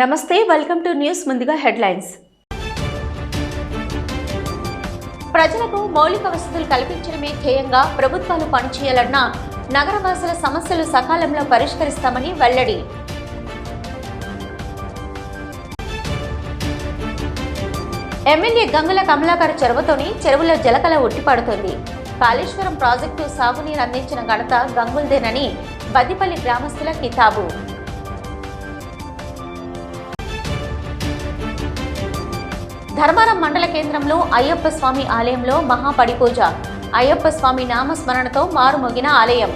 నమస్తే, welcome to news. ముందుగా headlines. ప్రజలకు మౌలిక వసతులు కల్పించడమే ధ్యేయంగా ప్రభుత్వాలు పనిచేయాలన్న నగరవాసుల సమస్యలు సకాలంలో పరిష్కరిస్తామని వెల్లడి. ఎమ్మెల్యే గంగుల కమలాకర్ చొరవతోనే చెరువులో జలకళ ఉట్టిపడుతోంది. కాళేశ్వరం ప్రాజెక్టు సాగునీరు అందించిన ఘనత గంగుల్దేనని బద్దిపల్లి గ్రామస్తుల కితాబు. ధర్మారం మండల కేంద్రంలో అయ్యప్ప స్వామి ఆలయంలో మహాపడిపూజ. అయ్యప్ప స్వామి నామస్మరణతో మారుమోగిన ఆలయం.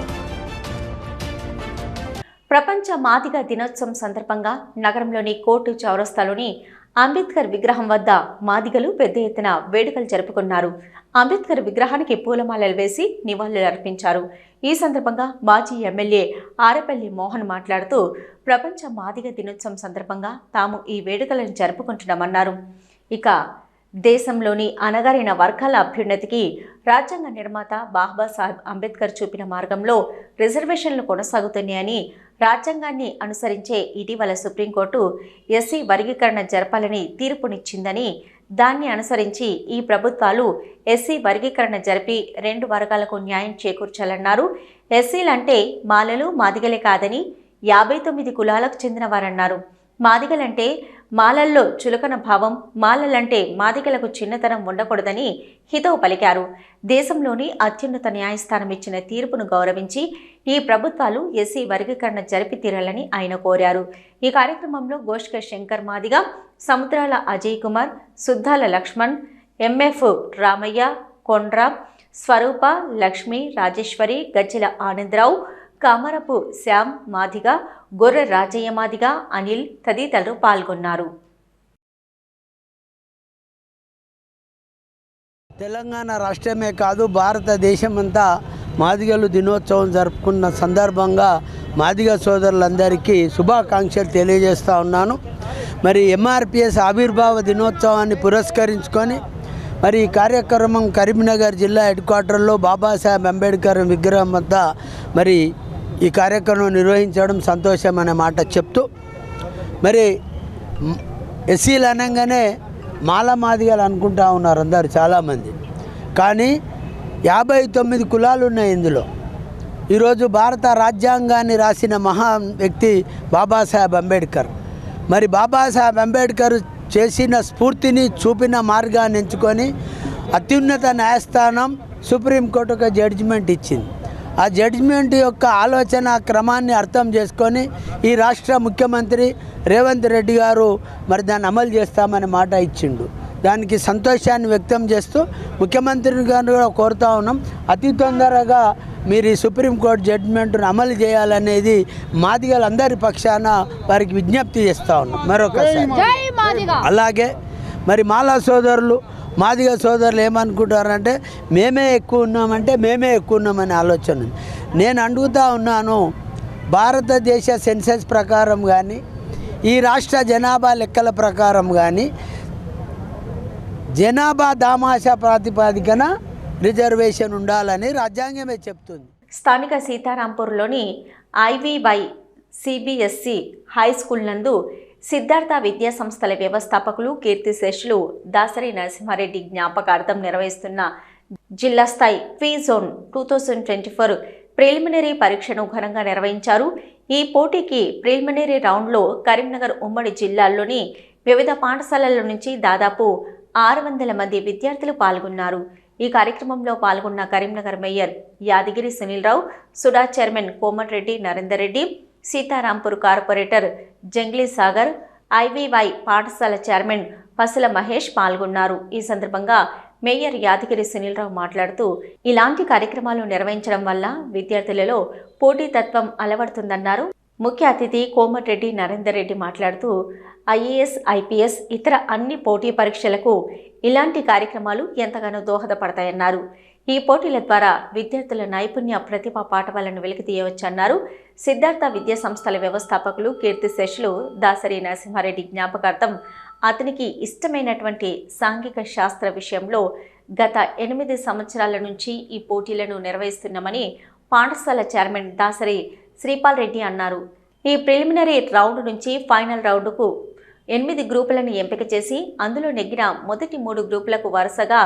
ప్రపంచ మాదిగ దినోత్సవం సందర్భంగా నగరంలోని కోర్టు చౌరస్తాలోని అంబేద్కర్ విగ్రహం వద్ద మాదిగలు పెద్ద ఎత్తున వేడుకలు జరుపుకున్నారు. అంబేద్కర్ విగ్రహానికి పూలమాలలు వేసి నివాళులు అర్పించారు. ఈ సందర్భంగా మాజీ ఎమ్మెల్యే ఆరేపల్లి మోహన్ మాట్లాడుతూ ప్రపంచ మాదిగ దినోత్సవం సందర్భంగా తాము ఈ వేడుకలను జరుపుకుంటున్నామన్నారు. ఇక దేశంలోని అణగారిన వర్గాల అభ్యున్నతికి రాజ్యాంగ నిర్మాత బాబాసాహెబ్ అంబేద్కర్ చూపిన మార్గంలో రిజర్వేషన్లు కొనసాగుతున్నాయని, రాజ్యాంగాన్ని అనుసరించే ఇటీవల సుప్రీంకోర్టు ఎస్సీ వర్గీకరణ జరపాలని తీర్పునిచ్చిందని, దాన్ని అనుసరించి ఈ ప్రభుత్వాలు ఎస్సీ వర్గీకరణ జరిపి 2 వర్గాలకు న్యాయం చేకూర్చాలన్నారు. ఎస్సీలంటే మాలలు మాదిగలే కాదని 59 కులాలకు చెందినవారన్నారు. మాదిగలంటే మాలల్లో చులకన భావం, మాలలంటే మాదిగలకు చిన్నతనం ఉండకూడదని హితవు పలికారు. దేశంలోని అత్యున్నత న్యాయస్థానం ఇచ్చిన తీర్పును గౌరవించి ఈ ప్రభుత్వాలు ఎస్సీ వర్గీకరణ జరిపి తీరాలని ఆయన కోరారు. ఈ కార్యక్రమంలో గోష్క శంకర్ మాదిగ, సముద్రాల అజయ్ కుమార్, సుద్దాల లక్ష్మణ్, ఎంఎఫ్ రామయ్య, కొండ్ర, స్వరూప, లక్ష్మి, రాజేశ్వరి, గజ్జెల ఆనందరావు, కామరపు శ్యామ్ మాదిగ, గొర్రె రాజయ్య మాదిగ, అనిల్ తదితరులు పాల్గొన్నారు. తెలంగాణ రాష్ట్రమే కాదు, భారతదేశమంతా మాదిగలు దినోత్సవం జరుపుకున్న సందర్భంగా మాదిగ సోదరులందరికీ శుభాకాంక్షలు తెలియజేస్తూ ఉన్నాను. మరి ఎంఆర్పిఎస్ ఆవిర్భావ దినోత్సవాన్ని పురస్కరించుకొని మరి ఈ కార్యక్రమం కరీంనగర్ జిల్లా హెడ్ క్వార్టర్లో బాబాసాహెబ్ అంబేద్కర్ విగ్రహం వద్ద మరి ఈ కార్యక్రమం నిర్వహించడం సంతోషం అనే మాట చెప్తూ, మరి ఎస్సీలు అనగానే మాదిగలు అనుకుంటా ఉన్నారు అందరు చాలామంది. కానీ 59 కులాలు ఉన్నాయి ఇందులో. ఈరోజు భారత రాజ్యాంగాన్ని రాసిన మహా వ్యక్తి బాబాసాహెబ్ అంబేద్కర్. మరి బాబాసాహెబ్ అంబేద్కర్ చేసిన స్ఫూర్తిని చూపిన మార్గాన్ని ఎంచుకొని అత్యున్నత న్యాయస్థానం సుప్రీంకోర్టు ఒక జడ్జిమెంట్ ఇచ్చింది. ఆ జడ్జిమెంట్ యొక్క ఆలోచన క్రమాన్ని అర్థం చేసుకొని ఈ రాష్ట్ర ముఖ్యమంత్రి రేవంత్ రెడ్డి గారు మరి దాన్ని అమలు చేస్తామని మాట ఇచ్చిండు. దానికి సంతోషాన్ని వ్యక్తం చేస్తూ ముఖ్యమంత్రి గారు కూడా కోరుతా ఉన్నాం, అతి తొందరగా మీరు ఈ సుప్రీంకోర్టు జడ్జిమెంట్ను అమలు చేయాలనేది మాదిగలందరి పక్షాన వారికి విజ్ఞప్తి చేస్తూ ఉన్నాం మరొకసారి. అలాగే మరి మాదిగ సోదరులు ఏమనుకుంటారంటే మేమే ఎక్కువ ఉన్నామనే ఆలోచన ఉంది. నేను అడుగుతూ ఉన్నాను, భారతదేశ సెన్సస్ ప్రకారం కానీ ఈ రాష్ట్ర జనాభా లెక్కల ప్రకారం కానీ జనాభా దామాషా ప్రాతిపదికన రిజర్వేషన్ ఉండాలని రాజ్యాంగమే చెప్తుంది. స్థానిక సీతారాంపూర్లోని ఐవీవై సిబిఎస్సి హై స్కూల్ నందు సిద్ధార్థ విద్యా సంస్థల వ్యవస్థాపకులు కీర్తిశేషులు దాసరి నరసింహారెడ్డి జ్ఞాపకార్థం నిర్వహిస్తున్న జిల్లా స్థాయి క్విజ్ జోన్ 2024 ప్రిలిమినరీ పరీక్షను ఘనంగా నిర్వహించారు. ఈ పోటీకి ప్రిలిమినరీ రౌండ్లో కరీంనగర్ ఉమ్మడి జిల్లాల్లోని వివిధ పాఠశాలల నుంచి దాదాపు 600 మంది విద్యార్థులు పాల్గొన్నారు. ఈ కార్యక్రమంలో పాల్గొన్న Karimnagar mayor Yadagiri Sunil Rao, SUDA chairman Komatireddy Narender Reddy, Sitarampur corporator Junglee Sagar, IVY పాఠశాల చైర్మన్ పసుల మహేష్ పాల్గొన్నారు. ఈ సందర్భంగా మేయర్ యాదగిరి సునీల్రావు మాట్లాడుతూ ఇలాంటి కార్యక్రమాలు నిర్వహించడం వల్ల విద్యార్థులలో పోటీతత్వం అలవడుతుందన్నారు. ముఖ్య అతిథి కోమటిరెడ్డి నరేందర్ రెడ్డి మాట్లాడుతూ ఐఏఎస్, ఐపీఎస్ ఇతర అన్ని పోటీ పరీక్షలకు ఇలాంటి కార్యక్రమాలు ఎంతగానో దోహదపడతాయన్నారు. ఈ పోటీల ద్వారా విద్యార్థుల నైపుణ్య ప్రతిభా పాఠవాలను వెలికితీయవచ్చన్నారు. సిద్ధార్థ విద్యా సంస్థల వ్యవస్థాపకులు కీర్తిశేషులు దాసరి నరసింహారెడ్డి జ్ఞాపకార్థం అతనికి ఇష్టమైనటువంటి సాంఘిక శాస్త్ర విషయంలో గత 8 సంవత్సరాల నుంచి ఈ పోటీలను నిర్వహిస్తున్నామని పాఠశాల చైర్మన్ దాసరి శ్రీపాల్ రెడ్డి అన్నారు. ఈ ప్రిలిమినరీ రౌండ్ నుంచి ఫైనల్ రౌండ్కు 8 గ్రూపులను ఎంపిక చేసి అందులో నెగ్గిన మొదటి 3 గ్రూపులకు వరుసగా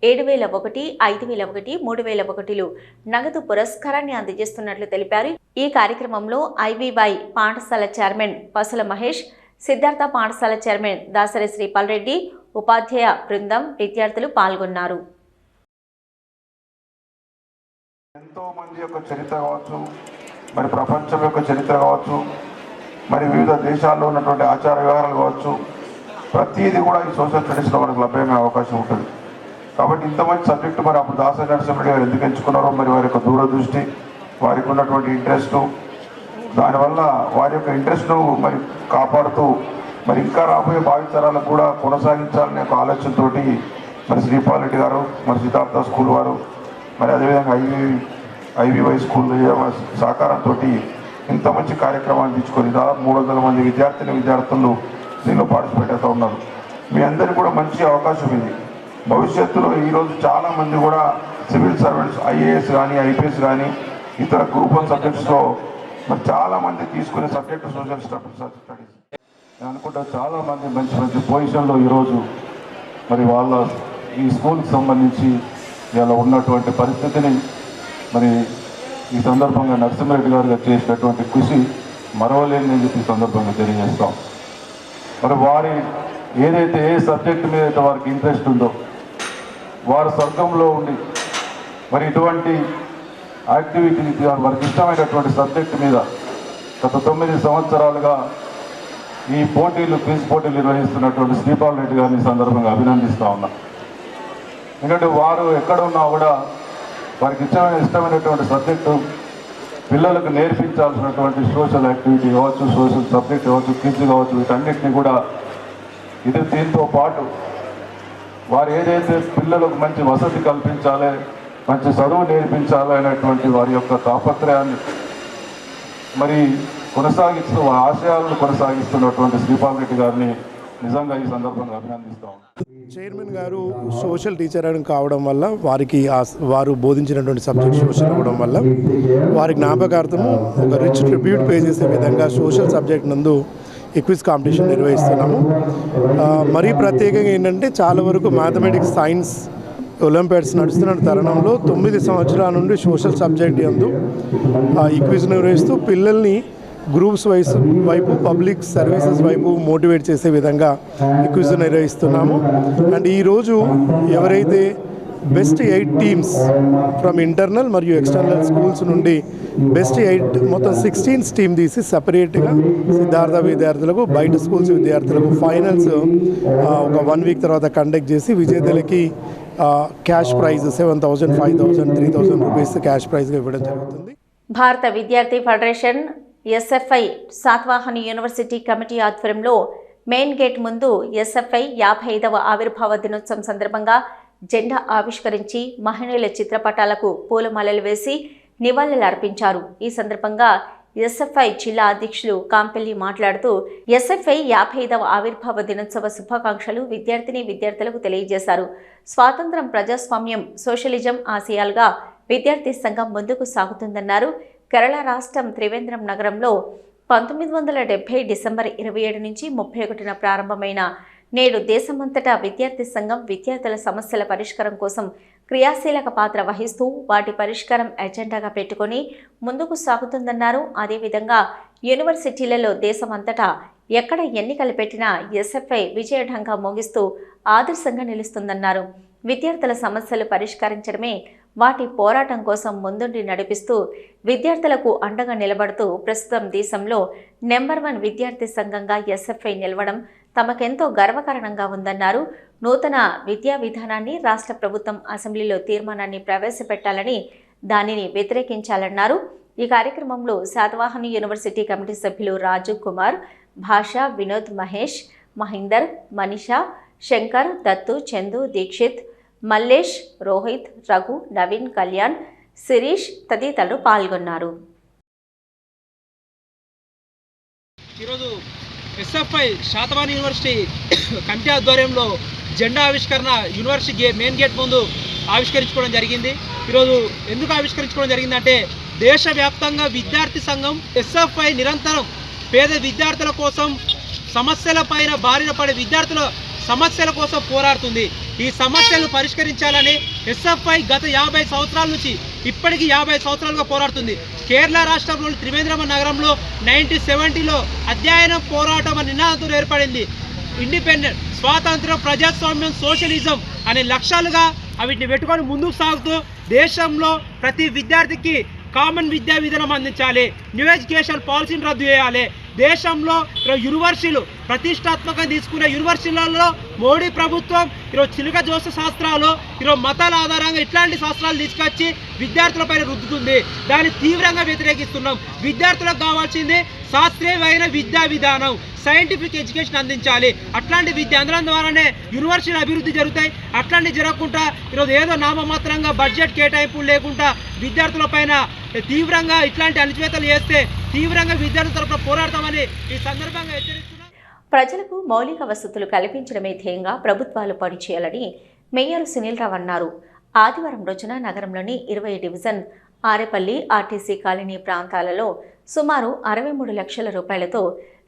7,001, 5,001, 3,001 నగదు పురస్కారాన్ని అందజేస్తున్నట్లు తెలిపారు. ఈ కార్యక్రమంలో ఐవీవై పాఠశాల చైర్మన్ పసుల మహేష్, సిద్ధార్థ పాఠశాల చైర్మన్ దాసరి శ్రీపాల్ రెడ్డి, ఉపాధ్యాయ బృందం, విద్యార్థులు పాల్గొన్నారు. ఎంతో మంది యొక్క చరిత్ర కావచ్చు, మరి ప్రపంచం యొక్క చరిత్ర కావచ్చు, మరి వివిధ దేశాల్లో ఉన్నటువంటి ఆచార వ్యవహారాలు కావచ్చు, ప్రతిదీ కూడా ఈ సోషల్ స్టడీస్లో మనకు లభ్యమయ్యే అవకాశం ఉంటుంది. కాబట్టి ఇంత మంచి సబ్జెక్టు మరి అప్పుడు దాసరి నరసింహరెడ్డి గారు ఎందుకు ఎంచుకున్నారో, మరి వారి యొక్క దూరదృష్టి, వారికి ఉన్నటువంటి ఇంట్రెస్టు, దానివల్ల వారి యొక్క ఇంట్రెస్ట్ను మరి కాపాడుతూ మరి ఇంకా రాబోయే భావితరాలకు కూడా కొనసాగించాలనే ఒక ఆలోచనతో మరి శ్రీపాల్ రెడ్డి గారు, మరి సిద్ధార్థ స్కూల్ వారు, మరి అదేవిధంగా ఐవీవై స్కూల్ సహకారంతో ఇంత మంచి కార్యక్రమాన్ని తీసుకొని దాదాపు 300 మంది విద్యార్థులు దీనిలో పార్టిసిపేట్ అవుతూ ఉన్నారు. మీ అందరికీ కూడా మంచి అవకాశం ఇది. భవిష్యత్తులో ఈరోజు చాలామంది కూడా సివిల్ సర్వెంట్స్, ఐఏఎస్ కానీ, ఐపీఎస్ కానీ, ఇతర గ్రూప్ 1 సబ్జెక్ట్స్లో మరి చాలామంది తీసుకునే సబ్జెక్టు సోషల్ స్టడీస్. నేను అనుకుంటా చాలామంది మంచి మంచి పొజిషన్లో ఈరోజు మరి వాళ్ళ ఈ స్కూల్కి సంబంధించి ఇలా ఉన్నటువంటి పరిస్థితిని మరి ఈ సందర్భంగా నరసింహారెడ్డి గారు చేసినటువంటి కృషి మరవలేని చెప్పి ఈ సందర్భంగా తెలియజేస్తాం. మరి వారి ఏదైతే ఏ సబ్జెక్టు మీద అయితే వారికి ఇంట్రెస్ట్ ఉందో వారు స్వర్గంలో ఉండి మరి ఇటువంటి యాక్టివిటీ వారికి ఇష్టమైనటువంటి సబ్జెక్టు మీద గత 9 సంవత్సరాలుగా ఈ క్విజ్ పోటీలు నిర్వహిస్తున్నటువంటి శ్రీపాల్ రెడ్డి గారిని సందర్భంగా అభినందిస్తూ ఉన్నా. ఎందుకంటే వారు ఎక్కడ ఉన్నా కూడా వారికి ఇష్టమైనటువంటి సబ్జెక్టు పిల్లలకు నేర్పించాల్సినటువంటి సోషల్ యాక్టివిటీ కావచ్చు, సోషల్ సబ్జెక్ట్ కావచ్చు, క్విజ్ కావచ్చు, వీటన్నిటిని కూడా దీంతో పాటు వారు ఏదైతే పిల్లలకు మంచి వసతి కల్పించాలి, మంచి చదువు నేర్పించాలి అనేటువంటి వారి యొక్క తాపత్రయాన్ని మరి కొనసాగిస్తూ ఆశయాలను కొనసాగిస్తున్నటువంటి శ్రీపాల్ రెడ్డి గారిని నిజంగా ఈ సందర్భంగా అభినందిస్తాం. చైర్మన్ గారు సోషల్ టీచర్ అని కావడం వల్ల వారు బోధించినటువంటి సబ్జెక్ట్ సోషల్ అవ్వడం వల్ల వారి జ్ఞాపకార్థము ఒక రిచ్ ట్రిబ్యూట్ పే చేసే విధంగా సోషల్ సబ్జెక్ట్ నందు ఈ క్విజ్ కాంపిటీషన్ నిర్వహిస్తున్నాము. మరీ ప్రత్యేకంగా ఏంటంటే చాలా వరకు మ్యాథమెటిక్స్, సైన్స్ ఒలింపియాడ్స్ నడుస్తున్న తరుణంలో 9 సంవత్సరాల నుండి సోషల్ సబ్జెక్ట్ యందు ఈ క్విజ్ నిర్వహిస్తూ పిల్లల్ని గ్రూప్స్ వైపు పబ్లిక్ సర్వీసెస్ వైపు మోటివేట్ చేసే విధంగా ఈ క్విజ్ నిర్వహిస్తున్నాము. అండ్ ఈరోజు ఎవరైతే బెస్ట్ 8 టీమ్స్ ఫ్రమ్ ఇంటర్నల్ మరియు ఎక్స్టర్నల్ స్కూల్స్ నుండి బెస్ట్ 8 మొత్తం 16 టీమ్ తీసి సపరేట్గా సిద్ధార్థ విద్యార్థులకు, బయట స్కూల్స్ విద్యార్థులకు ఫైనల్స్ ఒక 1 వీక్ తర్వాత కండక్ట్ చేసి విజేతలకి క్యాష్ ప్రైజ్ 7,000, 5,000, 3,000 రూపీస్ క్యాష్ ప్రైజ్గా ఇవ్వడం జరుగుతుంది. భారత విద్యార్థి federation SFI Satavahana university committee ఆధ్వర్యంలో మెయిన్ గేట్ ముందు ఎస్ఎఫ్ఐ 55వ ఆవిర్భావ దినోత్సవం సందర్భంగా జెండా ఆవిష్కరించి మహిళల చిత్రపటాలకు పూలమాలలు వేసి నివాళులు అర్పించారు. ఈ సందర్భంగా ఎస్ఎఫ్ఐ జిల్లా అధ్యక్షులు కాంపెల్లి మాట్లాడుతూ ఎస్ఎఫ్ఐ 55వ ఆవిర్భావ దినోత్సవ శుభాకాంక్షలు విద్యార్థులకు తెలియజేశారు. స్వాతంత్రం, ప్రజాస్వామ్యం, సోషలిజం ఆశయాలుగా విద్యార్థి సంఘం ముందుకు సాగుతుందన్నారు. కేరళ రాష్ట్రం త్రివేంద్రం నగరంలో 1970 డిసెంబర్ 27 నుంచి 31న ప్రారంభమైన నేడు దేశమంతటా విద్యార్థి సంఘం విద్యార్థుల సమస్యల పరిష్కారం కోసం క్రియాశీలక పాత్ర వహిస్తూ వాటి పరిష్కారం ఎజెండాగా పెట్టుకొని ముందుకు సాగుతుందన్నారు. అదేవిధంగా యూనివర్సిటీలలో దేశమంతటా ఎక్కడ ఎన్నికలు పెట్టినా ఎస్ఎఫ్ఐ విజయఢంగా మోగిస్తూ ఆదర్శంగా నిలుస్తుందన్నారు. విద్యార్థుల సమస్యలు పరిష్కరించడమే వాటి పోరాటం కోసం ముందుండి నడిపిస్తూ విద్యార్థులకు అండగా నిలబడుతూ ప్రస్తుతం దేశంలో నెంబర్ 1 విద్యార్థి సంఘంగా ఎస్ఎఫ్ఐ నిలవడం తమకెంతో గర్వకారణంగా ఉందన్నారు. నూతన విద్యా విధానాన్ని రాష్ట్ర ప్రభుత్వం అసెంబ్లీలో తీర్మానాన్ని ప్రవేశపెట్టాలని, దానిని వ్యతిరేకించాలన్నారు. ఈ కార్యక్రమంలో శాతవాహన యూనివర్సిటీ కమిటీ సభ్యులు రాజు కుమార్, భాష, వినోద్, మహేష్, మహీందర్, మనీషా, శంకర్, దత్తు, చందు, దీక్షిత్, మల్లేష్, రోహిత్, రఘు, నవీన్, కళ్యాణ్, శిరీష్ తదితరులు పాల్గొన్నారు. ఈరోజు ఎస్ఎఫ్ఐ శాతవాహన యూనివర్సిటీ కమిటీ ఆధ్వర్యంలో జెండా ఆవిష్కరణ యూనివర్సిటీ మెయిన్ గేట్ ముందు ఆవిష్కరించుకోవడం జరిగింది. ఈరోజు ఎందుకు ఆవిష్కరించుకోవడం జరిగిందంటే దేశవ్యాప్తంగా విద్యార్థి సంఘం ఎస్ఎఫ్ఐ నిరంతరం పేద విద్యార్థుల కోసం సమస్యల పైన బారిన పడే విద్యార్థుల సమస్యల కోసం పోరాడుతుంది. ఈ సమస్యలను పరిష్కరించాలని ఎస్ఎఫ్ఐ గత 50 సంవత్సరాల నుంచి ఇప్పటికీ 50 సంవత్సరాలుగా పోరాడుతుంది. కేరళ రాష్ట్రంలోని త్రివేంద్రమ నగరంలో 1970లో అధ్యయనం పోరాటం అనే నినాదంతో ఏర్పడింది. ఇండిపెండెంట్, స్వాతంత్రం, ప్రజాస్వామ్యం, సోషలిజం అనే లక్ష్యాలుగా వీటిని పెట్టుకొని ముందుకు సాగుతూ దేశంలో ప్రతి విద్యార్థికి కామన్ విద్యా విధానం అందించాలి, న్యూ ఎడ్యుకేషన్ పాలసీని రద్దు చేయాలి. దేశంలో యూనివర్సిటీలు ప్రతిష్టాత్మకంగా తీసుకునే యూనివర్సిటీలలో మోడీ ప్రభుత్వం ఈరోజు చిలుక జోస శాస్త్రాలు, ఈరోజు మతాల ఆధారంగా ఇట్లాంటి శాస్త్రాలు తీసుకొచ్చి విద్యార్థులపైన రుద్దుతుంది. దాన్ని తీవ్రంగా వ్యతిరేకిస్తున్నాం. విద్యార్థులకు కావాల్సింది శాస్త్రీయమైన విద్యా విధానం, సైంటిఫిక్ ఎడ్యుకేషన్ అందించాలి. అట్లాంటి విద్య అందడం ద్వారానే యూనివర్సిటీలు అభివృద్ధి జరుగుతాయి. అట్లాంటి జరగకుండా ఈరోజు ఏదో నామమాత్రంగా బడ్జెట్ కేటాయింపులు లేకుండా విద్యార్థులపైన తీవ్రంగా ఇట్లాంటి అణచివేతలు చేస్తే తీవ్రంగా విద్యార్థుల తరపున పోరాడతామని ఈ సందర్భంగా హెచ్చరిస్తున్నాం. ప్రజలకు మౌలిక వసతులు కల్పించడమే ధ్యేయంగా ప్రభుత్వాలు పనిచేయాలని మేయర్ సునీల్ రావు అన్నారు. ఆదివారం రోజున నగరంలోని 20 డివిజన్ ఆరేపల్లి ఆర్టీసీ కాలనీ ప్రాంతాలలో సుమారు 63 లక్షల రూపాయలతో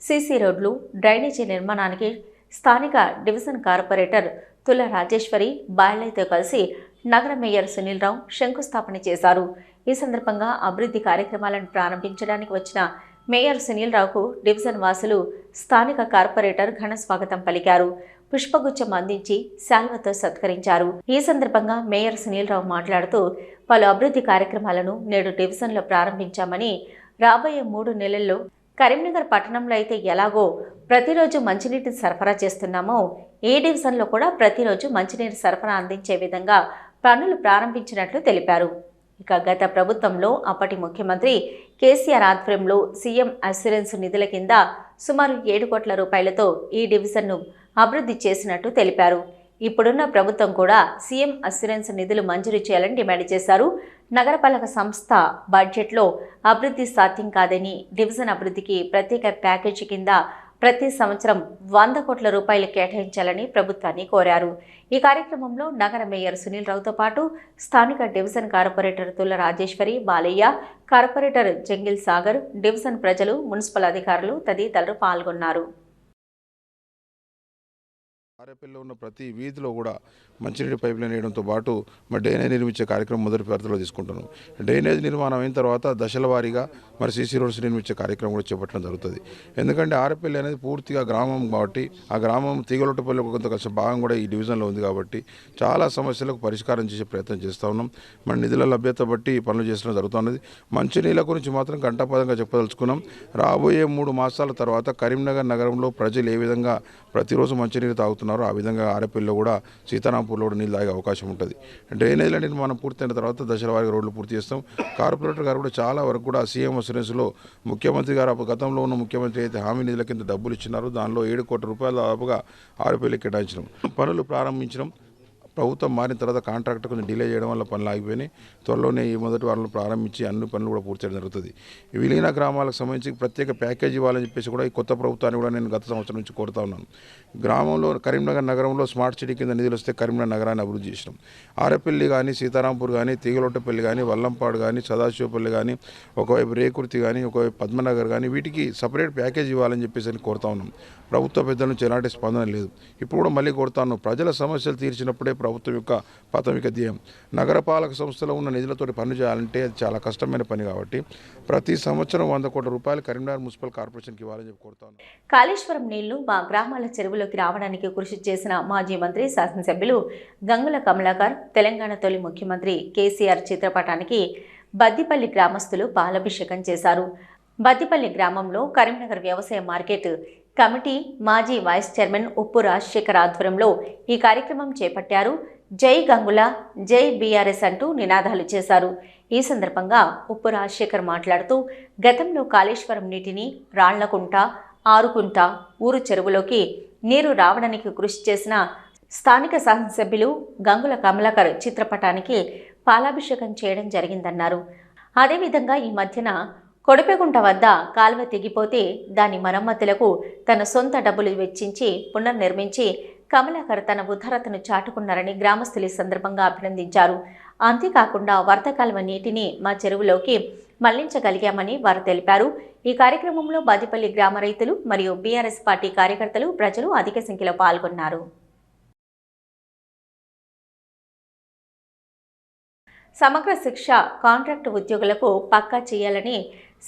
సీసీ రోడ్లు, డ్రైనేజీ నిర్మాణానికి స్థానిక డివిజన్ కార్పొరేటర్ తుల రాజేశ్వరి బాళ్లతో కలిసి నగర మేయర్ సునీల్ రావు శంకుస్థాపన చేశారు. ఈ సందర్భంగా అభివృద్ధి కార్యక్రమాలను ప్రారంభించడానికి వచ్చిన మేయర్ సునీల్ రావుకు డివిజన్ వాసులు, స్థానిక కార్పొరేటర్ ఘన స్వాగతం పలికారు. పుష్పగుచ్చం అందించి శాల్వతో సత్కరించారు. ఈ సందర్భంగా మేయర్ సునీల్ రావు మాట్లాడుతూ పలు అభివృద్ధి కార్యక్రమాలను నేడు డివిజన్లో ప్రారంభించామని, రాబోయే 3 నెలల్లో కరీంనగర్ పట్టణంలో అయితే ఎలాగో ప్రతిరోజు మంచినీటిని సరఫరా చేస్తున్నామో ఏ డివిజన్లో కూడా ప్రతిరోజు మంచినీరు సరఫరా అందించే విధంగా పనులు ప్రారంభించినట్లు తెలిపారు. ఇక గత ప్రభుత్వంలో అప్పటి ముఖ్యమంత్రి కేసీఆర్ ఆధ్వర్యంలో సీఎం అస్యూరెన్స్ నిధుల కింద సుమారు 7 కోట్ల రూపాయలతో ఈ డివిజన్ను అభివృద్ధి చేసినట్టు తెలిపారు. ఇప్పుడున్న ప్రభుత్వం కూడా సీఎం అస్యూరెన్స్ నిధులు మంజూరు చేయాలని డిమాండ్ చేశారు. నగరపాలక సంస్థ బడ్జెట్లో అభివృద్ధి సాధ్యం కాదని, డివిజన్ అభివృద్ధికి ప్రత్యేక ప్యాకేజీ కింద ప్రతి సంవత్సరం 100 కోట్ల రూపాయలు కేటాయించాలని ప్రభుత్వాన్ని కోరారు. ఈ కార్యక్రమంలో నగర మేయర్ సునీల్ రావుతో పాటు స్థానిక డివిజన్ కార్పొరేటర్ తుల Rajeshwari, Balayya, corporator jungle Sagar, division ప్రజలు, మున్సిపల్ అధికారులు తదితరులు పాల్గొన్నారు. ఆరేపల్లిలో ఉన్న ప్రతి వీధిలో కూడా మంచినీటి పైప్ లైన్ వేయడంతో పాటు మరి డ్రైనేజ్ నిర్మించే కార్యక్రమం మొదటి పరిధిలో తీసుకుంటున్నాం. డ్రైనేజ్ నిర్మాణం అయిన తర్వాత దశల వారీగా మరి సీసీ రోడ్స్ నిర్మించే కార్యక్రమం కూడా చేపట్టడం జరుగుతుంది. ఎందుకంటే ఆరేపల్లి అనేది పూర్తిగా గ్రామం కాబట్టి ఆ గ్రామం తీగలొట్టపల్లి కొంత భాగం కూడా ఈ డివిజన్లో ఉంది కాబట్టి చాలా సమస్యలకు పరిష్కారం చేసే ప్రయత్నం చేస్తూ ఉన్నాం. మన నిధుల లభ్యత బట్టి పనులు చేసడం జరుగుతున్నది. మంచినీళ్ళ గురించి మాత్రం గంటాపదంగా చెప్పదలుచుకున్నాం. రాబోయే 3 మాసాల తర్వాత కరీంనగర్ నగరంలో ప్రజలు ఏ విధంగా ప్రతిరోజు మంచినీరు తాగుతున్నారు ఆ విధంగా ఆరేపల్లిలో కూడా సీతారాంపూర్లో కూడా నీళ్ళు తాగే అవకాశం ఉంటుంది. డ్రైనేజ్ల నిర్మాణం పూర్తయిన తర్వాత దశల వారీగా రోడ్లు పూర్తి చేస్తాం. కార్పొరేటర్ గారు కూడా చాలా వరకు కూడా సీఎం అస్యూరెన్స్లో ముఖ్యమంత్రి గారు గతంలో ఉన్న ముఖ్యమంత్రి అయితే హామీ నిధుల కింద డబ్బులు ఇచ్చినారు. దానిలో 7 కోట్ల రూపాయల దాదాపుగా ఆరేపల్లికి కేటాయించడం, పనులు ప్రారంభించడం. ప్రభుత్వం మారిన తర్వాత కాంట్రాక్టర్ కొంచెం డిలే చేయడం వల్ల పనులు ఆగిపోయినాయి. త్వరలోనే ఈ మొదటి వారంలో ప్రారంభించి అన్ని పనులు కూడా పూర్తి చేయడం జరుగుతుంది. ఈ విలీన గ్రామాలకు సంబంధించి ప్రత్యేక ప్యాకేజీ ఇవ్వాలని చెప్పేసి కూడా ఈ కొత్త ప్రభుత్వాన్ని కూడా నేను గత సంవత్సరం నుంచి కోరుతా ఉన్నాను. గ్రామంలో కరీంనగర్ నగరంలో స్మార్ట్ సిటీ కింద నిధులు వస్తే కరీంనగర్ నగరాన్ని అభివృద్ధి చేసినాం. ఆరేపల్లి కానీ, సీతారాంపూర్ కానీ, తీగలొట్టపల్లి కానీ, వల్లంపాడు కానీ, సదాశివపల్లి కానీ, ఒకవైపు రేకుర్తి కానీ, ఒకవైపు పద్మనగర్ కానీ వీటికి సపరేట్ ప్యాకేజ్ ఇవ్వాలని చెప్పేసి కోరుతా ఉన్నాం. ప్రభుత్వ పెద్దల నుంచి ఎలాంటి స్పందన లేదు. ఇప్పుడు కూడా మళ్ళీ కోరుతాను, ప్రజల సమస్యలు తీర్చినప్పుడే ప్రభుత్వం యొక్క ప్రాథమిక ధ్యేయం. నగరపాలక సంస్థలో ఉన్న నిధులతోటి పనులు చేయాలంటే అది చాలా కష్టమైన పని కాబట్టి ప్రతి సంవత్సరం 100 కోట్ల రూపాయలు కరీంనగర్ మున్సిపల్ కార్పొరేషన్కి ఇవ్వాలని చెప్పి కోరుతాను. కాళేశ్వరం నీళ్లు మా గ్రామాల చెరువులోకి రావడానికి కృషి చేసిన మాజీ మంత్రి, శాసనసభ్యులు గంగుల కమలాకర్, తెలంగాణ తొలి ముఖ్యమంత్రి కేసీఆర్ చిత్రపటానికి బద్దిపల్లి గ్రామస్తులు పాలాభిషేకం చేశారు. బద్దిపల్లి గ్రామంలో కరీంనగర్ వ్యవసాయ మార్కెట్ కమిటీ మాజీ వైస్ చైర్మన్ ఉప్పు రాజశేఖర్ ఆధ్వర్యంలో ఈ కార్యక్రమం చేపట్టారు. జై గంగుల, జై బీఆర్ఎస్ అంటూ నినాదాలు చేశారు. ఈ సందర్భంగా ఉప్పు రాజశేఖర్ మాట్లాడుతూ గతంలో కాళేశ్వరం నీటిని రాళ్లకుంట, ఆరుకుంట ఊరు చెరువులోకి నీరు రావడానికి కృషి చేసిన స్థానిక శాసనసభ్యులు గంగుల కమలాకర్ చిత్రపటానికి పాలాభిషేకం చేయడం జరిగిందన్నారు. అదేవిధంగా ఈ మధ్యన కొడిపెగుంట వద్ద కాలువ తెగిపోతే దాని మరమ్మతులకు తన సొంత డబ్బులు వెచ్చించి పునర్నిర్మించి కమలాకర్ తన ఉదారతను చాటుకున్నారని గ్రామస్తులు ఈ సందర్భంగా అభినందించారు. అంతేకాకుండా వరద కాలువ నీటిని మా చెరువులోకి మళ్లించగలిగామని వారు తెలిపారు. ఈ కార్యక్రమంలో బాదిపల్లి గ్రామ రైతులు మరియు బీఆర్ఎస్ పార్టీ కార్యకర్తలు, ప్రజలు అధిక సంఖ్యలో పాల్గొన్నారు. సమగ్ర శిక్ష కాంట్రాక్టు ఉద్యోగులకు పక్కా చేయాలని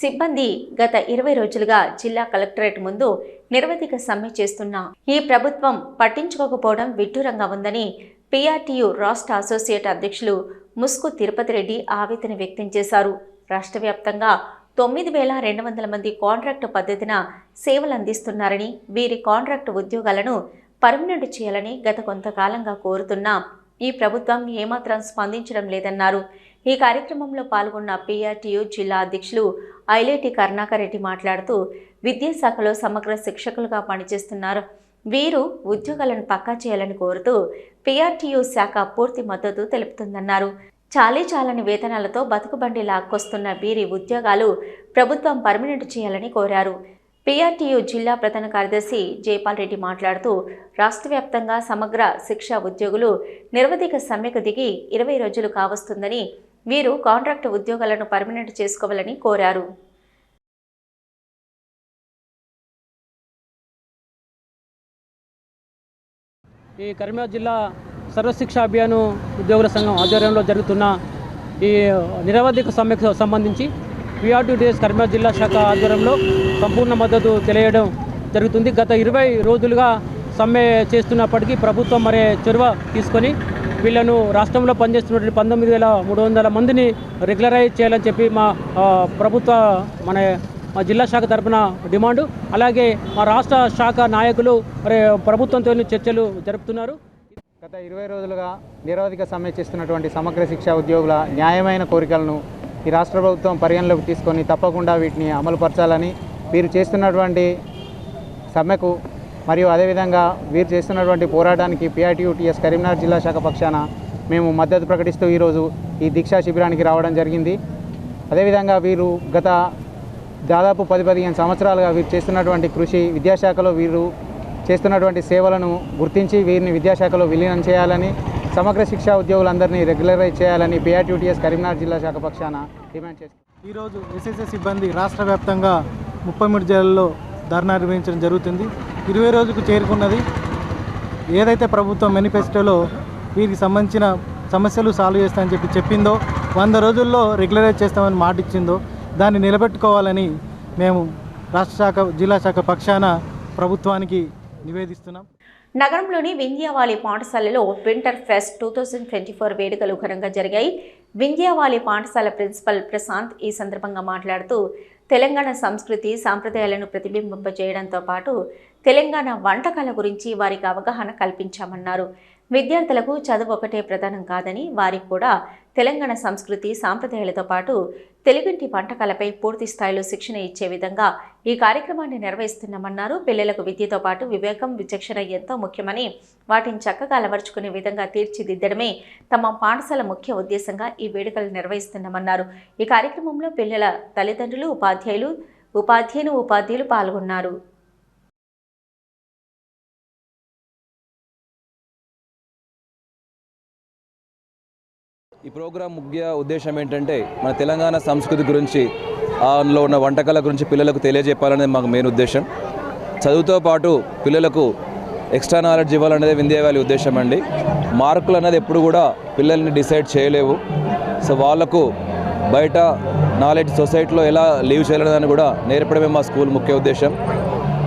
సిబ్బంది గత 20 రోజులుగా జిల్లా కలెక్టరేట్ ముందు నిరవధిక సమ్మె చేస్తున్నా ఈ ప్రభుత్వం పట్టించుకోకపోవడం విడ్డూరంగా ఉందని పీఆర్టీయూ రాష్ట్ర అసోసియేట్ అధ్యక్షులు ముస్కు తిరుపతి రెడ్డి ఆవేదన వ్యక్తం చేశారు. రాష్ట్ర వ్యాప్తంగా 9,200 మంది కాంట్రాక్టు పద్ధతిన సేవలు అందిస్తున్నారని, వీరి కాంట్రాక్టు ఉద్యోగాలను పర్మనెంట్ చేయాలని గత కొంతకాలంగా కోరుతున్నా ఈ ప్రభుత్వం ఏమాత్రం స్పందించడం లేదన్నారు. ఈ కార్యక్రమంలో పాల్గొన్న పీఆర్టీయూ జిల్లా అధ్యక్షులు ఐలేటి కరుణాకర్ రెడ్డి మాట్లాడుతూ విద్యాశాఖలో సమగ్ర శిక్షకులుగా పనిచేస్తున్నారు. వీరు ఉద్యోగాలను పక్కా చేయాలని కోరుతూ పీఆర్టీయూ శాఖ పూర్తి మద్దతు తెలుపుతుందన్నారు. చాలని వేతనాలతో బతుకుబండి లాక్కొస్తున్న వీరి ఉద్యోగాలు ప్రభుత్వం పర్మనెంట్ చేయాలని కోరారు. పీఆర్టీయూ జిల్లా ప్రధాన కార్యదర్శి జైపాల్ రెడ్డి మాట్లాడుతూ రాష్ట్ర వ్యాప్తంగా సమగ్ర శిక్ష ఉద్యోగులు నిరవధిక సమ్మెకు దిగి 20 రోజులు కావస్తుందని, వీరు కాంట్రాక్టు ఉద్యోగాలను పర్మనెంట్ చేసుకోవాలని కోరారు. ఈ కరీంనగర్ జిల్లా సర్వశిక్ష అభియాన్ ఉద్యోగుల సంఘం ఆధ్వర్యంలో జరుగుతున్న ఈ నిరవధిక సమ్మెకు సంబంధించి పీఆర్టీయూటీఎస్ కరీంనగర్ జిల్లా శాఖ ఆధ్వర్యంలో సంపూర్ణ మద్దతు తెలియడం జరుగుతుంది. గత 20 రోజులుగా సమ్మె చేస్తున్నప్పటికీ ప్రభుత్వం మరే చొరవ తీసుకొని వీళ్లను రాష్ట్రంలో పనిచేస్తున్నటువంటి 19,300 మందిని రెగ్యులరైజ్ చేయాలని చెప్పి మా జిల్లా శాఖ తరఫున డిమాండు. అలాగే మా రాష్ట్ర శాఖ నాయకులు మరి ప్రభుత్వంతో చర్చలు జరుపుతున్నారు. గత 20 రోజులుగా నిరవధిక సమ్మె చేస్తున్నటువంటి సమగ్ర శిక్ష ఉద్యోగుల న్యాయమైన కోరికలను ఈ రాష్ట్ర ప్రభుత్వం పరిగణలోకి తీసుకొని తప్పకుండా వీటిని అమలుపరచాలని, వీరు చేస్తున్నటువంటి సమ్మెకు మరియు అదేవిధంగా వీరు చేస్తున్నటువంటి పోరాటానికి పీఆర్టీయూటీఎస్ కరీంనగర్ జిల్లా శాఖ పక్షాన మేము మద్దతు ప్రకటిస్తూ ఈరోజు ఈ దీక్షా శిబిరానికి రావడం జరిగింది. అదేవిధంగా వీరు గత దాదాపు 10-15 సంవత్సరాలుగా వీరు చేస్తున్నటువంటి కృషి, విద్యాశాఖలో వీరు చేస్తున్నటువంటి సేవలను గుర్తించి వీరిని విద్యాశాఖలో విలీనం చేయాలని, సమగ్ర శిక్షా ఉద్యోగులందరినీ రెగ్యులరైజ్ చేయాలని పీఆర్టీయూటీఎస్ కరీంనగర్ జిల్లా శాఖ పక్షాన డిమాండ్ చేస్తారు. ఈరోజు ఎస్ఎస్ఏ సిబ్బంది రాష్ట్ర వ్యాప్తంగా 33 జిల్లాల్లో ధర్నా నిర్వహించడం జరుగుతుంది. 20 రోజుకు చేరుకున్నది. ఏదైతే ప్రభుత్వం మేనిఫెస్టోలో వీరికి సంబంధించిన సమస్యలు సాల్వ్ చేస్తామని చెప్పిందో, 100 రోజుల్లో రెగ్యులరైజ్ చేస్తామని మాట ఇచ్చిందో దాన్ని నిలబెట్టుకోవాలని మేము రాష్ట్ర శాఖ జిల్లా శాఖ పక్షాన ప్రభుత్వానికి నివేదిస్తున్నాం. నగరంలోని వింధ్యావాలి పాఠశాలలో వింటర్ ఫెస్ట్ 2024 వేడుకలు ఘనంగా జరిగాయి. వింధ్యావాలి పాఠశాల ప్రిన్సిపల్ ప్రశాంత్ ఈ సందర్భంగా మాట్లాడుతూ తెలంగాణ సంస్కృతి సాంప్రదాయాలను ప్రతిబింబింపజేయడంతో పాటు తెలంగాణ వంటకాల గురించి వారికి అవగాహన కల్పించామన్నారు. విద్యార్థులకు చదువు ఒకటే ప్రధానం కాదని, వారికి కూడా తెలంగాణ సంస్కృతి సాంప్రదాయాలతో పాటు తెలుగింటి వంటకాలపై పూర్తి స్థాయిలో శిక్షణ ఇచ్చే విధంగా ఈ కార్యక్రమాన్ని నిర్వహిస్తున్నామన్నారు. పిల్లలకు విద్యతో పాటు వివేకం, విచక్షణ ఎంతో ముఖ్యమని, వాటిని చక్కగా అలవర్చుకునే విధంగా తీర్చిదిద్దడమే తమ పాఠశాల ముఖ్య ఉద్దేశంగా ఈ వేడుకలు నిర్వహిస్తున్నామన్నారు. ఈ కార్యక్రమంలో పిల్లల తల్లిదండ్రులు, ఉపాధ్యాయులు పాల్గొన్నారు. ఈ ప్రోగ్రాం ముఖ్య ఉద్దేశం ఏంటంటే మన తెలంగాణ సంస్కృతి గురించి, అందులో ఉన్న వంటకాల గురించి పిల్లలకు తెలియజెప్పాలనేది మాకు మెయిన్ ఉద్దేశం. చదువుతో పాటు పిల్లలకు ఎక్స్ట్రా నాలెడ్జ్ ఇవ్వాలనేది వింధ్యావాలి ఉద్దేశం అండి. మార్కులు అనేది ఎప్పుడు కూడా పిల్లల్ని డిసైడ్ చేయలేవు. సో వాళ్ళకు బయట నాలెడ్జ్ సొసైటీలో ఎలా లీవ్ చేయాలనేది కూడా నేర్పడమే మా స్కూల్ ముఖ్య ఉద్దేశం.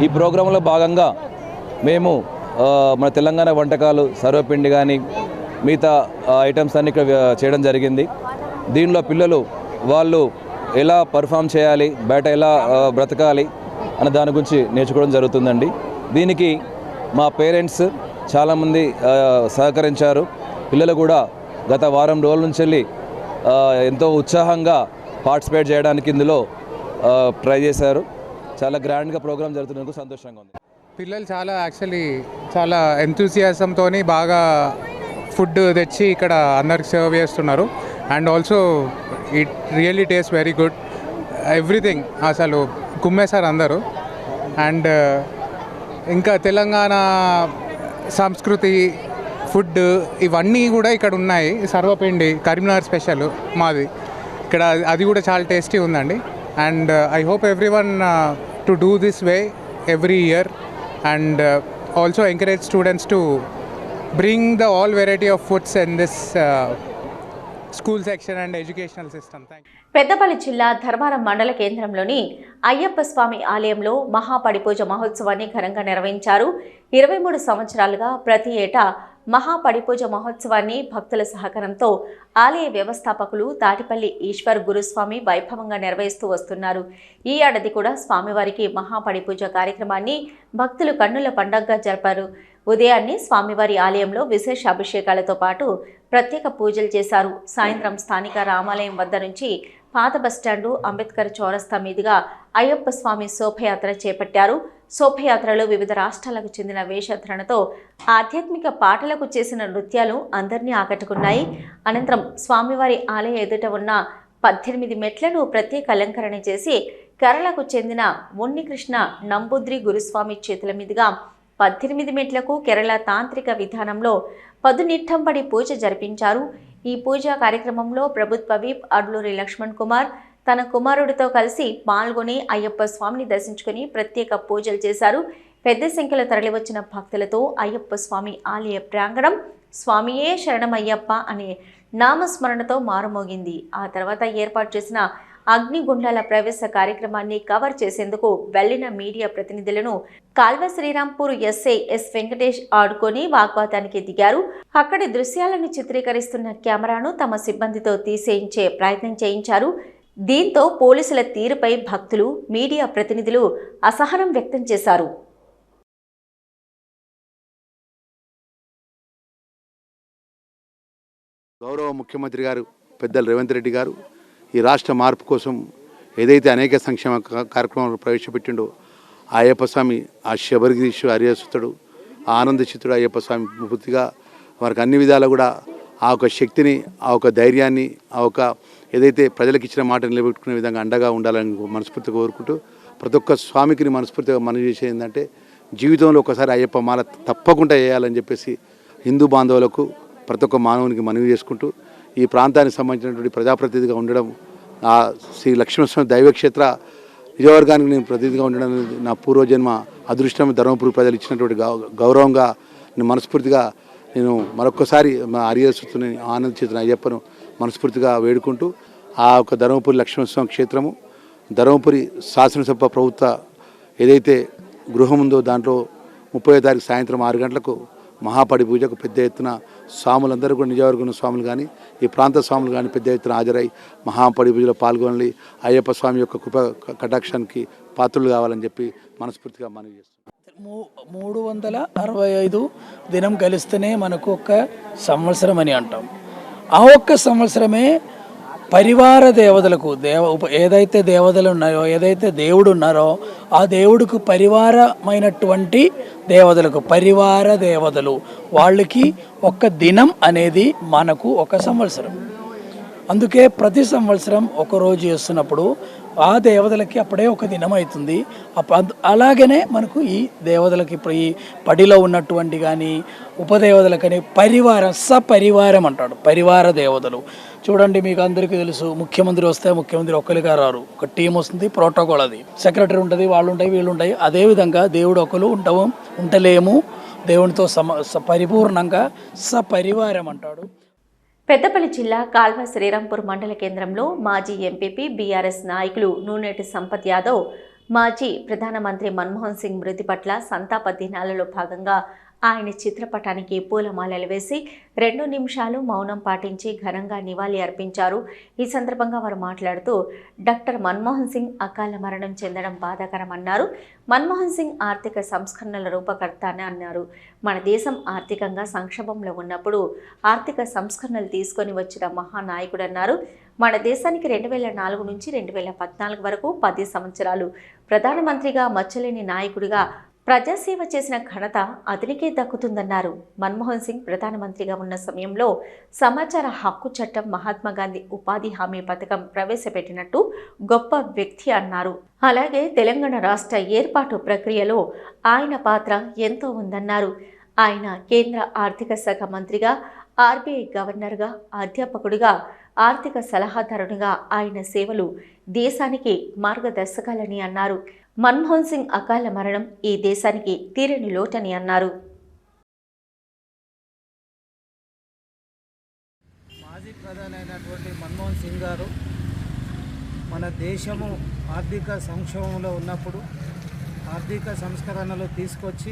ఈ ప్రోగ్రాంలో భాగంగా మేము మన తెలంగాణ వంటకాలు, సర్వపిండి కానీ మిగతా ఐటమ్స్ అన్ని ఇక్కడ చేయడం జరిగింది. దీనిలో పిల్లలు వాళ్ళు ఎలా పర్ఫామ్ చేయాలి, బయట ఎలా బ్రతకాలి అన్న దాని గురించి నేర్చుకోవడం జరుగుతుందండి. దీనికి మా పేరెంట్స్ చాలామంది సహకరించారు. పిల్లలు కూడా గత వారం రోజుల నుంచి వెళ్ళి ఎంతో ఉత్సాహంగా పార్టిసిపేట్ చేయడానికి ఇందులో ట్రై చేశారు. చాలా గ్రాండ్గా ప్రోగ్రామ్ జరుగుతున్నందుకు సంతోషంగా ఉంది. పిల్లలు చాలా ఎంతూసియాజంతో బాగా ఫుడ్ తెచ్చి ఇక్కడ అందరికి సర్వ్ చేస్తున్నారు. And also it really taste very good. Everything అసలు కుమ్మేశారు అందరూ. అండ్ ఇంకా తెలంగాణ సంస్కృతి, ఫుడ్ ఇవన్నీ కూడా ఇక్కడ ఉన్నాయి. సర్వపిండి కరీంనగర్ స్పెషల్ మాది. ఇక్కడ అది కూడా చాలా టేస్టీ ఉందండి. And I hope everyone to do this way every year and also encourage students to bring the all variety of foods in this school section and educational system. Peddapalli జిల్లా ధర్మారం మండల కేంద్రంలోని అయ్యప్ప స్వామి ఆలయంలో మహాపడిపూజ మహోత్సవాన్ని ఘనంగా నిర్వహించారు. 23 సంవత్సరాలుగా ప్రతి ఏటా మహాపడిపూజ మహోత్సవాన్ని భక్తుల సహకారంతో ఆలయ వ్యవస్థాపకులు తాటిపల్లి ఈశ్వర్ గురుస్వామి వైభవంగా నిర్వహిస్తూ వస్తున్నారు. ఈ ఏడాది కూడా స్వామివారికి మహాపడిపూజ కార్యక్రమాన్ని భక్తులు కన్నుల పండగగా జరిపారు. ఉదయాన్నే స్వామివారి ఆలయంలో విశేష అభిషేకాలతో పాటు ప్రత్యేక పూజలు చేశారు. సాయంత్రం స్థానిక రామాలయం వద్ద నుంచి పాత బస్టాండు అంబేద్కర్ చౌరస్తా మీదుగా అయ్యప్ప స్వామి శోభయాత్ర చేపట్టారు. శోభయాత్రలో వివిధ రాష్ట్రాలకు చెందిన వేషధరణతో ఆధ్యాత్మిక పాటలకు చేసిన నృత్యాలు అందరినీ ఆకట్టుకున్నాయి. అనంతరం స్వామివారి ఆలయ ఎదుట ఉన్న 18 మెట్లను ప్రత్యేక అలంకరణ చేసి కేరళకు చెందిన ఉన్నికృష్ణ నంబూద్రి గురుస్వామి చేతుల మీదుగా 18 మెట్లకు కేరళ తాంత్రిక విధానంలో పదునిట్టంబడి పూజ జరిపించారు. ఈ పూజా కార్యక్రమంలో ప్రభుత్వ విప్ అడ్లూరి లక్ష్మణ్ కుమార్ తన కుమారుడితో కలిసి పాల్గొని అయ్యప్ప స్వామిని దర్శించుకుని ప్రత్యేక పూజలు చేశారు. పెద్ద సంఖ్యలో తరలివచ్చిన భక్తులతో అయ్యప్ప స్వామి ఆలయ ప్రాంగణం స్వామియే శరణమయ్యప్ప అనే నామస్మరణతో మారుమోగింది. ఆ తర్వాత ఏర్పాటు చేసిన అగ్నిగుండాల ప్రవేశ కార్యక్రమాన్ని కవర్ చేసేందుకు వెళ్లిన మీడియా ప్రతినిధులను కాల్వ శ్రీరాంపూర్ ఎస్ఐ ఎస్ వెంకటేష్ ఆడుకొని వాగ్వాదానికి దిగారు. అక్కడి దృశ్యాలను చిత్రీకరిస్తున్న కెమెరాను తమ సిబ్బందితో తీసేయించే ప్రయత్నం చేయించారు. దీంతో పోలీసుల తీరుపై భక్తులు, మీడియా ప్రతినిధులు అసహనం వ్యక్తం చేశారు. గౌరవ ముఖ్యమంత్రి గారు పెద్దలు రేవంత్ రెడ్డి గారు ఈ రాష్ట్ర మార్పు కోసం ఏదైతే అనేక సంక్షేమ కార్యక్రమాలు ప్రవేశపెట్టిండో ఆ అయ్యప్ప స్వామి ఆ శబరిగిరీషు హరియసుతుడు ఆ ఆనందచిత్తుడు అయ్యప్ప స్వామి పూర్తిగా వారికి అన్ని విధాలు కూడా ఆ ఒక శక్తిని, ఆ ఒక ధైర్యాన్ని, ఆ ఒక ఏదైతే ప్రజలకు ఇచ్చిన మాట నిలబెట్టుకునే విధంగా అండగా ఉండాలని మనస్ఫూర్తిగా కోరుకుంటూ ప్రతి ఒక్క స్వామికి మనస్ఫూర్తిగా మనవి చేసేది ఏంటంటే జీవితంలో ఒకసారి అయ్యప్ప మాల తప్పకుండా వేయాలని చెప్పేసి హిందూ బాంధవులకు ప్రతి ఒక్క మానవునికి మనవి చేసుకుంటూ ఈ ప్రాంతానికి సంబంధించినటువంటి ప్రజాప్రతినిధిగా ఉండడం, ఆ శ్రీ లక్ష్మీనరసింహ దైవక్షేత్ర నిజవర్గానికి నేను ప్రతినిధిగా ఉండడం నా పూర్వజన్మ అదృష్టం. ధర్మపురి ప్రజలు ఇచ్చినటువంటి గౌరవంగా నేను మనస్ఫూర్తిగా నేను మరొక్కసారి మా హరియసుతుని ఆనందించిన అయ్యప్పను మనస్ఫూర్తిగా వేడుకుంటూ ఆ యొక్క ధర్మపురి లక్ష్మీనరసింహ క్షేత్రము ధర్మపురి శాసనసభ ప్రభుత్వ ఏదైతే గృహం ఉందో దాంట్లో 30వ తారీఖు సాయంత్రం 6 గంటలకు మహాపడి పూజకు పెద్ద ఎత్తున స్వాములందరూ కూడా నిజవర్గం స్వాములు కానీ ఈ ప్రాంత స్వాములు కానీ పెద్ద ఎత్తున హాజరై మహాపడి పూజలో పాల్గొని అయ్యప్ప స్వామి యొక్క కృప కటాక్షానికి పాత్రలు కావాలని చెప్పి మనస్ఫూర్తిగా మనవి చేస్తున్నాం. 365 దినం కలిస్తేనే మనకు ఒక సంవత్సరం అని అంటాం. ఆ ఒక్క సంవత్సరమే పరివార దేవతలకు ఏదైతే దేవతలు ఉన్నాయో, ఏదైతే దేవుడు ఉన్నారో ఆ దేవుడికి పరివారమైనటువంటి దేవతలకు పరివార దేవతలు వాళ్ళకి ఒక దినం అనేది మనకు ఒక సంవత్సరం. అందుకే ప్రతి సంవత్సరం ఒకరోజు చేస్తున్నప్పుడు ఆ దేవతలకి అప్పుడే ఒక దినం అవుతుంది. అలాగనే మనకు ఈ దేవతలకి ఇప్పుడు ఈ పడిలో ఉన్నటువంటి కానీ ఉపదేవతలకని పరివారం సపరివారం అంటాడు. పరివార దేవతలు చూడండి, మీకు అందరికీ తెలుసు, ముఖ్యమంత్రి వస్తే ముఖ్యమంత్రి ఒక్కరిగా రారు, ఒక టీం వస్తుంది, ప్రోటోకాల్ అది, సెక్రటరీ ఉంటుంది, వాళ్ళు ఉంటాయి, వీళ్ళు ఉంటాయి. అదేవిధంగా దేవుడు ఒకరు ఉండలేము, దేవునితో పరిపూర్ణంగా సపరివారం అంటాడు. పెద్దపల్లి జిల్లా కాల్వ శ్రీరాంపూర్ మండల కేంద్రంలో మాజీ ఎంపీపీ బీఆర్ఎస్ నాయకులు నూనెటి సంపత్ యాదవ్ మాజీ ప్రధానమంత్రి మన్మోహన్ సింగ్ మృతి పట్ల సంతాప దినాలలో భాగంగా ఆయన చిత్రపటానికి పూలమాలలు వేసి 2 నిమిషాలు మౌనం పాటించి ఘనంగా నివాళి అర్పించారు. ఈ సందర్భంగా వారు మాట్లాడుతూ డాక్టర్ మన్మోహన్ సింగ్ అకాల మరణం చెందడం బాధాకరమన్నారు. మన్మోహన్ సింగ్ ఆర్థిక సంస్కరణల రూపకర్త అని అన్నారు. మన దేశం ఆర్థికంగా సంక్షోభంలో ఉన్నప్పుడు ఆర్థిక సంస్కరణలు తీసుకొని వచ్చిన మహానాయకుడన్నారు. మన దేశానికి 2004 నుంచి 2014 వరకు 10 సంవత్సరాలు ప్రధానమంత్రిగా మచ్చలేని నాయకుడిగా ప్రజాసేవ చేసిన ఘనత అతనికే దక్కుతుందన్నారు. మన్మోహన్ సింగ్ ప్రధానమంత్రిగా ఉన్న సమయంలో సమాచార హక్కు చట్టం, మహాత్మాగాంధీ ఉపాధి హామీ పథకం ప్రవేశపెట్టినట్టు గొప్ప వ్యక్తి అన్నారు. అలాగే తెలంగాణ రాష్ట్ర ఏర్పాటు ప్రక్రియలో ఆయన పాత్ర ఎంతో ఉందన్నారు. ఆయన కేంద్ర ఆర్థిక శాఖ మంత్రిగా, ఆర్బీఐ గవర్నర్గా, అధ్యాపకుడిగా ఆర్థిక సలహాదారునిగా ఆయన సేవలు దేశానికి మార్గదర్శకాలని అన్నారు. మన్మోహన్ సింగ్ అకాల మరణం ఈ దేశానికి తీరని లోటని అన్నారు. మాజీ ప్రధాని అయినటువంటి మన్మోహన్ సింగ్ గారు మన దేశము ఆర్థిక సంక్షోభంలో ఉన్నప్పుడు ఆర్థిక సంస్కరణలు తీసుకొచ్చి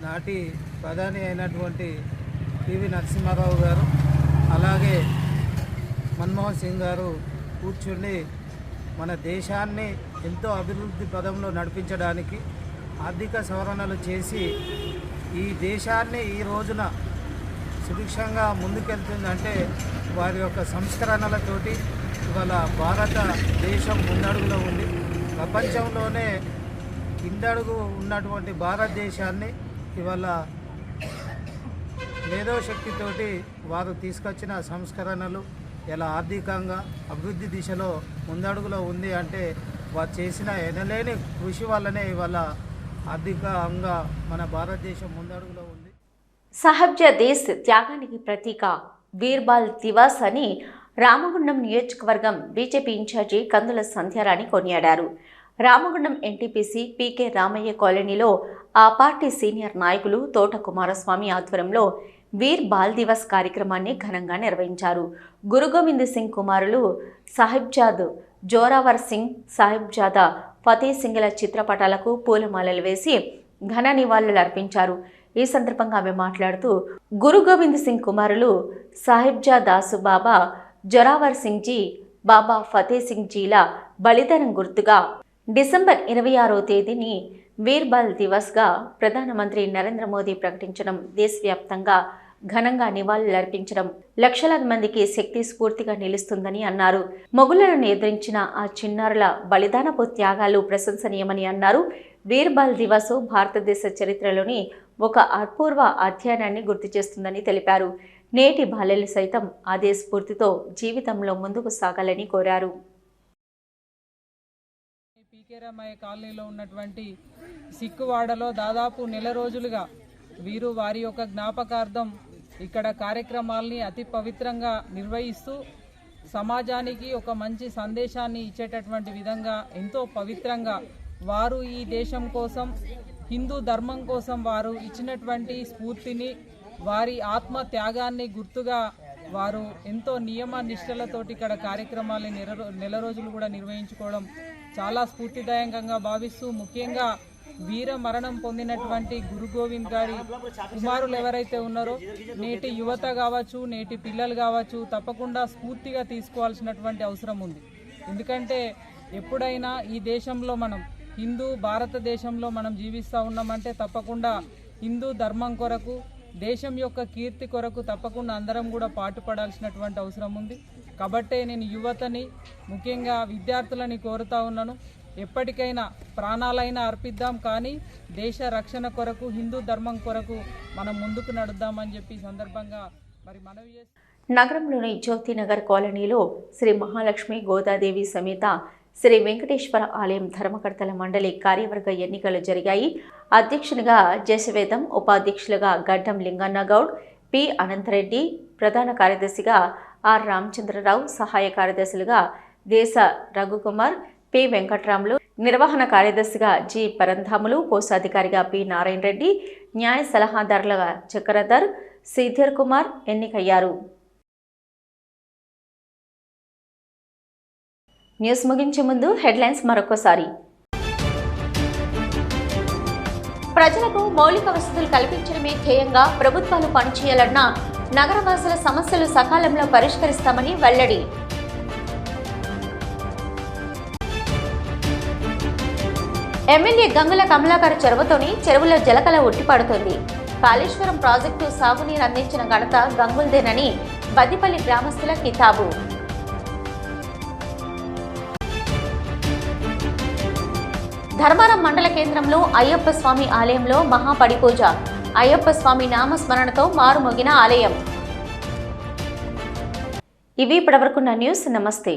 నాటి ప్రధాని అయినటువంటి పివి నరసింహారావు గారు అలాగే మన్మోహన్ సింగ్ గారు కూర్చుని మన దేశాన్ని ఎంతో అభివృద్ధి పదంలో నడిపించడానికి ఆర్థిక సవరణలు చేసి ఈ దేశాన్ని ఈ రోజున సుభిక్షంగా ముందుకెళ్తుందంటే వారి యొక్క సంస్కరణలతోటి ఇవాళ భారతదేశం ముందడుగులో ఉంది. ప్రపంచంలోనే కిందడుగు ఉన్నటువంటి భారతదేశాన్ని ఇవాళ మేధోశక్తితోటి వారు తీసుకొచ్చిన సంస్కరణలు ఇలా ఆర్థికంగా అభివృద్ధి దిశలో ముందడుగులో ఉంది అంటే వారు చేసిన ఎనలేని కృషి వల్లనే ఇవాళ ఆర్థికంగా మన భారతదేశం ముందడుగులో ఉంది. సాహెబ్జా దేశ్ త్యాగానికి ప్రతీక వీర్బాల్ దివాస్ అని రామగుండం నియోజకవర్గం బీజేపీ ఇన్ఛార్జి కందుల సంధ్యారాణి కొనియాడారు. రామగుండం ఎన్టీపీసీ పీకే రామయ్య కాలనీలో ఆ పార్టీ సీనియర్ నాయకులు తోట కుమారస్వామి ఆధ్వర్యంలో వీర్ బాల్ దివస్ కార్యక్రమాన్ని ఘనంగా నిర్వహించారు. గురు గోవింద్ సింగ్ కుమారులు సాహిబ్జాద్ జోరావర్ సింగ్, సాహిబ్జాదా ఫతే సింగ్ల చిత్రపటాలకు పూలమాలలు వేసి ఘన నివాళులు అర్పించారు. ఈ సందర్భంగా ఆమె మాట్లాడుతూ గురు గోవింద్ సింగ్ కుమారులు సాహిబ్జా దాసు బాబా జోరావర్ సింగ్ జీ, బాబా ఫతే సింగ్ జీల బలిదానం గుర్తుగా డిసెంబర్ 26వ తేదీని వీర్బాల్ దివస్గా ప్రధానమంత్రి నరేంద్ర మోదీ ప్రకటించడం, దేశవ్యాప్తంగా ఘనంగా నివాళులర్పించడం లక్షలాది మందికి శక్తి స్ఫూర్తిగా నిలుస్తుందని అన్నారు. మొఘలులను ఎదిరించిన ఆ చిన్నారుల బలిదానపు త్యాగాలు ప్రశంసనీయమని అన్నారు. వీర్బాల్ దివస్ భారతదేశ చరిత్రలోని ఒక అపూర్వ అధ్యయనాన్ని గుర్తు చేస్తుందని తెలిపారు. నేటి బాలలు సైతం అదే స్ఫూర్తితో జీవితంలో ముందుకు సాగాలని కోరారు. పీకే రామయ్య కాలనీలో ఉన్నటువంటి సిక్కువాడలో దాదాపు నెల రోజులుగా వీరు వారి యొక్క జ్ఞాపకార్థం ఇక్కడ కార్యక్రమాల్ని అతి పవిత్రంగా నిర్వహిస్తూ సమాజానికి ఒక మంచి సందేశాన్ని ఇచ్చేటటువంటి విధంగా ఎంతో పవిత్రంగా వారు ఈ దేశం కోసం, హిందూ ధర్మం కోసం వారు ఇచ్చినటువంటి స్ఫూర్తిని, వారి ఆత్మ త్యాగాన్ని గుర్తుగా వారు ఎంతో నియమ నిష్టలతోటి ఇక్కడ కార్యక్రమాలని నెల రోజులు కూడా నిర్వహించుకోవడం చాలా స్ఫూర్తిదాయకంగా భావిస్తూ, ముఖ్యంగా వీర మరణం పొందినటువంటి గురు గోవింద్ గారి కుమారులు ఎవరైతే ఉన్నారో నేటి యువత కావచ్చు, నేటి పిల్లలు కావచ్చు, తప్పకుండా స్ఫూర్తిగా తీసుకోవాల్సినటువంటి అవసరం ఉంది. ఎందుకంటే ఎప్పుడైనా ఈ దేశంలో మనం భారతదేశంలో మనం జీవిస్తూ ఉన్నామంటే తప్పకుండా హిందూ ధర్మం కొరకు, దేశం యొక్క కీర్తి కొరకు తప్పకుండా అందరం కూడా పాటుపడాల్సినటువంటి అవసరం ఉంది. కాబట్టే నేను యువతని, ముఖ్యంగా విద్యార్థులని కోరుతా ఉన్నాను, ఎప్పటికైనా ప్రాణాలైనా అర్పిద్దాం, కానీ దేశ రక్షణ కొరకు, హిందూ ధర్మం కొరకు మనం ముందుకు నడుద్దామని చెప్పి సందర్భంగా మరి మనవి చేస్తాం. నగరంలోని జ్యోతినగర్ కాలనీలో శ్రీ మహాలక్ష్మి గోదాదేవి సమేత శ్రీ వెంకటేశ్వర ఆలయం ధర్మకర్తల మండలి కార్యవర్గ ఎన్నికలు జరిగాయి. అధ్యక్షునిగా జయవేదం, ఉపాధ్యక్షులుగా గడ్డం లింగన్న గౌడ్, పి అనంతరెడ్డి, ప్రధాన కార్యదర్శిగా ఆర్ రామచంద్రరావు, సహాయ కార్యదర్శులుగా దేశ రఘుకుమార్, పి వెంకట్రాములు, నిర్వహణ కార్యదర్శిగా జి పరంధాములు, కోశాధికారిగా పి నారాయణ రెడ్డి, న్యాయ సలహాదారులుగా చక్రధర్, శ్రీధర్ కుమార్ ఎన్నికయ్యారు. న్యూస్ ముగించే ముందు హెడ్లైన్స్ మరొకసారి. ప్రజలకు మౌలిక వసతులు కల్పించడమే ధ్యేయంగా ప్రభుత్వాలు పనిచేయాలన్న నగరవాసుల సమస్యలు సకాలంలో పరిష్కరిస్తామని వెల్లడి. ఎమ్మెల్యే గంగుల కమలాకర్ చొరవతోని చెరువులో జలకళ ఉట్టిపడుతుంది. కాళేశ్వరం ప్రాజెక్టు సాగునీరు అందించిన ఘనత గంగుల్దేనని బద్దిపల్లి గ్రామస్తుల కితాబు. ధర్మారం మండల కేంద్రంలో అయ్యప్ప స్వామి ఆలయంలో మహాపడి పూజ. అయ్యప్ప స్వామి నామస్మరణతో మారుమోగిన ఆలయం. ఇవి ఇప్పటివరకున్న న్యూస్. నమస్తే.